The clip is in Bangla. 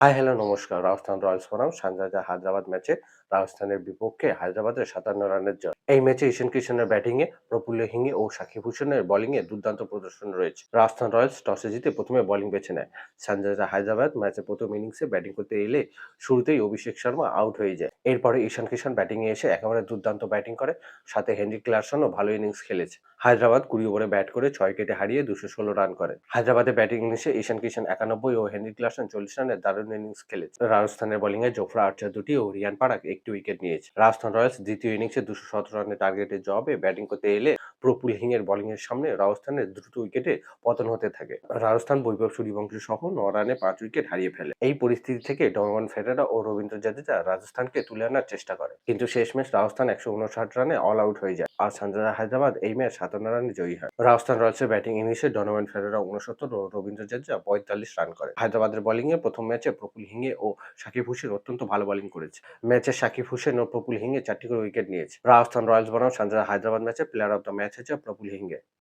হাই, হ্যালো, নমস্কার। রাজস্থান রয়্যালস বনাম সানরাইজার হায়দ্রাবাদ ম্যাচে রাজস্থানের বিপক্ষে হায়দ্রাবাদের ৫৭ রানের জয়। এই ম্যাচে ঈশান কিশনের ব্যাটিংয়ে, প্রফুল্ল হিঙ্গে ও সাকিব হোসেনের বোলিংয়ে দুর্দান্ত প্রদর্শন রয়েছে। রাজস্থান রয়্যালস টসে জিতে প্রথমে বোলিং বেছে নেয়। সানরাইজার হায়দ্রাবাদ ম্যাচের প্রথম ইনিংসে ব্যাটিং করতে এলে শুরুতেই অভিষেক শর্মা আউট হয়ে যায়। এরপরে ঈশান কিশন ব্যাটিংয়ে এসে একেবারে দুর্দান্ত ব্যাটিং করে, সাথে হেনরি ক্লার্সনও ভালো ইনিংস খেলেছে। হায়দ্রাবাদ ২০ ওভারে ব্যাট করে ৬ উইকেটে হারিয়ে ২১৬ রান করে। হায়দ্রাবাদের ব্যাটিং ইনিংসে ঈশান কিশন ৯১ ও হেনরি ক্লাসন ৪০ রানের দারুণ ইনিংস খেলেছে। রাজস্থানের বোলিংয়ে জোফরা আর্চার ২টি ও রিয়ান পারাক ১টি উইকেট নিয়েছে। রাজস্থান রয়্যালস দ্বিতীয় ইনিংসে ২১৭ রানের টার্গেটের জবাবে ব্যাটিং করতে এলে প্রফুল হিংয়ের বোলিংয়ের সামনে রাজস্থানের দ্রুত উইকেটে পতন হতে থাকে। রাজস্থান বৈভব সূর্যবংশী সহ ৯ রানে ৫ উইকেট হারিয়ে ফেলে। এই পরিস্থিতি থেকে ডনোভান ফেরেরা ও রবীন্দ্র জাদেজা রাজস্থানকে তুলে আনার চেষ্টা করে, কিন্তু শেষমেশ রাজস্থান ১৫৯ রানে অল আউট হয়ে যায়। আর সানরাইজার হায়দ্রাবাদ এই ম্যাচ ৫৭ রানে জয়ী হয়। রাজস্থান রয়্যালসের ব্যাটিং ইনিংসে ডনোভান ফেরেরা ৬৯ ও রবীন্দ্র জাদেজা ৪৫ রান করে। হায়দ্রাবাদের বোলিংয়ে প্রথম ম্যাচে প্রফুল হিঙ্গে ও সাকিব হোসেন অত্যন্ত ভালো বোলিং করেছে। ম্যাচে সাকিব হোসেন ও প্রফুল হিঙ্গে ৪টি করে উইকেট নিয়েছে। রাজস্থান রয়্যালস বনাম সানরাইজার হায়দ্রাবাদ ম্যাচে প্লেয়ার অব দ্য ম্যাচ হয়েছে প্রফুল হিঙ্গে।